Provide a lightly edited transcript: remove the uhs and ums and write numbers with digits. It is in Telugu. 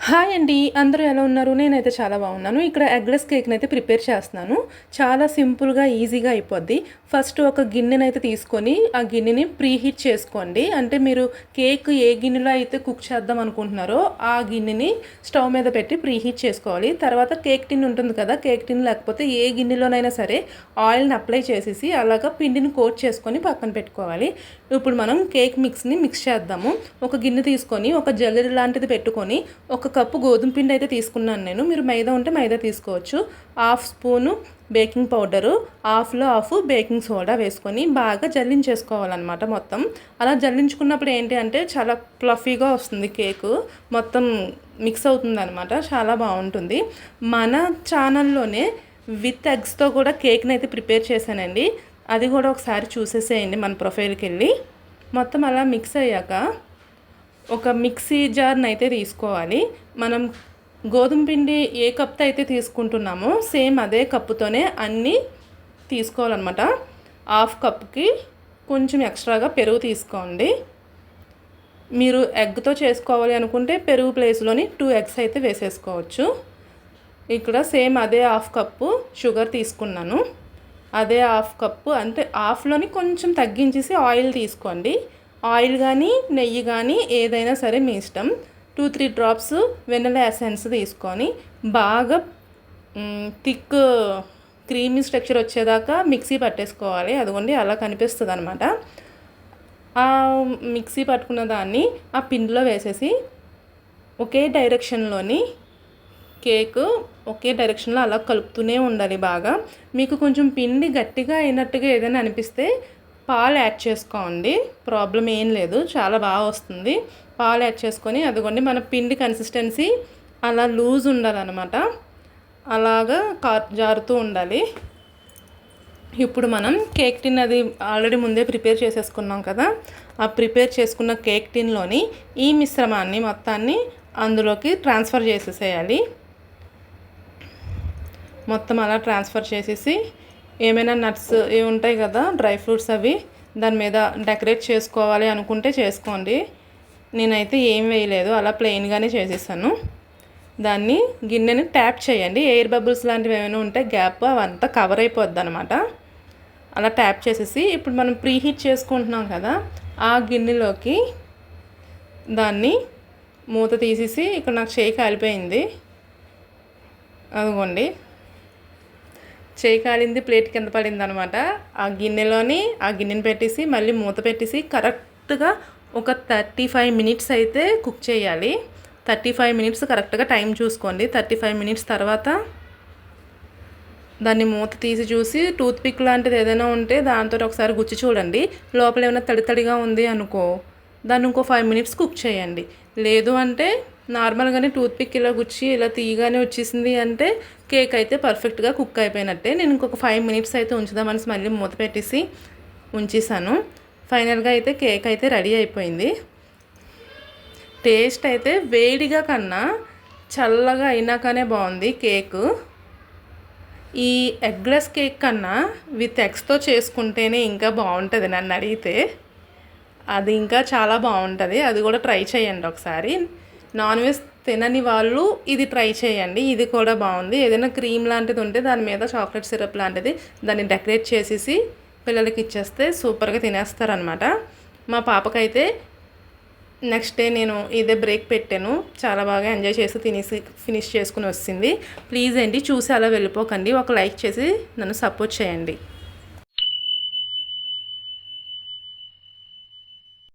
హాయ్ అండి, అందరూ ఎలా ఉన్నారు? నేనైతే చాలా బాగున్నాను. ఇక్కడ ఎగ్లెస్ కేక్ని అయితే ప్రిపేర్ చేస్తున్నాను. చాలా సింపుల్గా ఈజీగా అయిపోద్ది. ఫస్ట్ ఒక గిన్నెనైతే తీసుకొని ఆ గిన్నెని ప్రీహీట్ చేసుకోండి. అంటే మీరు కేక్ ఏ గిన్నెలో అయితే కుక్ చేద్దాం అనుకుంటున్నారో ఆ గిన్నెని స్టవ్ మీద పెట్టి ప్రీహీట్ చేసుకోవాలి. తర్వాత కేక్ టిన్ ఉంటుంది కదా, కేక్ టిన్ లేకపోతే ఏ గిన్నెలోనైనా సరే ఆయిల్ని అప్లై చేసేసి అలాగా పిండిని కోట్ చేసుకొని పక్కన పెట్టుకోవాలి. ఇప్పుడు మనం కేక్ మిక్స్ని మిక్స్ చేద్దాము. ఒక గిన్నె తీసుకొని ఒక జల్లెడ లాంటిది పెట్టుకొని ఒక కప్పు గోధుమ పిండి అయితే తీసుకున్నాను నేను. మీరు మైదా ఉంటే మైదా తీసుకోవచ్చు. 1/2 spoon baking powder, half baking soda వేసుకొని బాగా జల్లించేసుకోవాలన్నమాట. మొత్తం అలా జల్లించుకున్నప్పుడు ఏంటి అంటే చాలా ఫ్లఫీగా వస్తుంది కేకు, మొత్తం మిక్స్ అవుతుంది అనమాట. చాలా బాగుంటుంది. మన ఛానల్లోనే విత్ ఎగ్స్తో కూడా కేక్ని అయితే ప్రిపేర్ చేశానండి. అది కూడా ఒకసారి చూసేసేయండి మన ప్రొఫైల్కి వెళ్ళి. మొత్తం అలా మిక్స్ అయ్యాక ఒక మిక్సీ జార్ని అయితే తీసుకోవాలి. మనం గోధుమ పిండి ఏ కప్తో అయితే తీసుకుంటున్నామో సేమ్ అదే కప్పుతోనే అన్నీ తీసుకోవాలన్నమాట. 1/2 కప్కి కొంచెం ఎక్స్ట్రాగా పెరుగు తీసుకోండి. మీరు ఎగ్తో చేసుకోవాలి అనుకుంటే పెరుగు ప్లేస్లోని 2 ఎగ్స్ అయితే వేసేసుకోవచ్చు. ఇక్కడ సేమ్ అదే 1/2 కప్పు షుగర్ తీసుకున్నాను. అదే 1/2 కప్పు అంటే 1/2లోని కొంచెం తగ్గించేసి ఆయిల్ తీసుకోండి. ఆయిల్ కానీ నెయ్యి కానీ ఏదైనా సరే మీ ఇష్టం. 2-3 డ్రాప్స్ వెనిలా ఎసెన్స్ తీసుకొని బాగా థిక్ క్రీమీ స్ట్రక్చర్ వచ్చేదాకా మిక్సీ పట్టేసుకోవాలి. అదిగోండి అలా కనిపిస్తుంది అనమాట. ఆ మిక్సీ పట్టుకున్న దాన్ని ఆ పిండిలో వేసేసి ఒకే డైరెక్షన్లోని కేక్ ఒకే డైరెక్షన్లో అలా కలుపుతూనే ఉండాలి బాగా. మీకు కొంచెం పిండి గట్టిగా అయినట్టుగా ఏదైనా అనిపిస్తే పాలు యాడ్ చేసుకోండి, ప్రాబ్లం ఏం లేదు, చాలా బాగా వస్తుంది. పాలు యాడ్ చేసుకొని అదిగోండి మన పిండి కన్సిస్టెన్సీ అలా లూజ్ ఉండాలన్నమాట. అలాగా జారుతూ ఉండాలి. ఇప్పుడు మనం కేక్ టిన్ అది ఆల్రెడీ ముందే ప్రిపేర్ చేసేసుకున్నాం కదా, ఆ ప్రిపేర్ చేసుకున్న కేక్ టిన్లోని ఈ మిశ్రమాన్ని మొత్తాన్ని అందులోకి ట్రాన్స్ఫర్ చేసేసేయాలి. మొత్తం అలా ట్రాన్స్ఫర్ చేసేసి ఏమైనా నట్స్ ఇవి ఉంటాయి కదా, డ్రై ఫ్రూట్స్, అవి దాని మీద డెకరేట్ చేసుకోవాలి అనుకుంటే చేసుకోండి. నేనైతే ఏం వేయలేదు, అలా ప్లెయిన్గానే చేసేసాను. దాన్ని గిన్నెని ట్యాప్ చేయండి. ఎయిర్ బబుల్స్ లాంటివి ఏమైనా ఉంటే గ్యాప్ అవంతా కవర్ అయిపోద్ది అనమాట. అలా ట్యాప్ చేసేసి ఇప్పుడు మనం ప్రీహీట్ చేసుకుంటున్నాం కదా, ఆ గిన్నెలోకి దాన్ని మూత తీసేసి, ఇక్కడ నాకు చేయి కాలిపోయింది అదిగోండి, చేయి కాలింది, ప్లేట్ కింద పడింది అనమాట. ఆ గిన్నెని పెట్టేసి మళ్ళీ మూత పెట్టేసి కరెక్ట్గా ఒక 35 మినిట్స్ అయితే కుక్ చేయాలి. 35 మినిట్స్ కరెక్ట్గా టైం చూసుకోండి. 35 మినిట్స్ తర్వాత దాన్ని మూత తీసి చూసి టూత్ పిక్ లాంటిది ఏదైనా ఉంటే దాంతో ఒకసారి గుచ్చి చూడండి. లోపల ఏమైనా తడిగా ఉంది అనుకో, దాన్ని ఇంకో 5 మినిట్స్ కుక్ చేయండి. లేదు అంటే నార్మల్గానే టూత్ పిక్ ఇలా గుచ్చి ఇలా తీయగానే వచ్చేసింది అంటే కేక్ అయితే పర్ఫెక్ట్గా కుక్ అయిపోయినట్టే. నేను ఇంకొక 5 మినిట్స్ అయితే ఉంచుదామని మళ్ళీ మూత పెట్టేసి ఉంచేసాను. ఫైనల్గా అయితే కేక్ అయితే రెడీ అయిపోయింది. టేస్ట్ అయితే వేడిగా కన్నా చల్లగా అయినాకనే బాగుంది కేకు. ఈ ఎగ్లెస్ కేక్ కన్నా విత్ ఎగ్స్తో చేసుకుంటేనే ఇంకా బాగుంటుంది నన్ను అడిగితే. అది ఇంకా చాలా బాగుంటుంది. అది కూడా ట్రై చేయండి ఒకసారి. నాన్ వెజ్ తినని వాళ్ళు ఇది ట్రై చేయండి, ఇది కూడా బాగుంది. ఏదైనా క్రీమ్ లాంటిది ఉంటే దాని మీద చాక్లెట్ సిరప్ లాంటిది దాన్ని డెకరేట్ చేసేసి పిల్లలకి ఇచ్చేస్తే సూపర్గా తినేస్తారనమాట. మా పాపకైతే నెక్స్ట్ డే నేను ఇదే బ్రేక్ పెట్టాను, చాలా బాగా ఎంజాయ్ చేసి ఫినిష్ చేసుకుని వచ్చింది. ప్లీజ్ అండి చూసి అలా వెళ్ళిపోకండి, ఒక లైక్ చేసి నన్ను సపోర్ట్ చేయండి.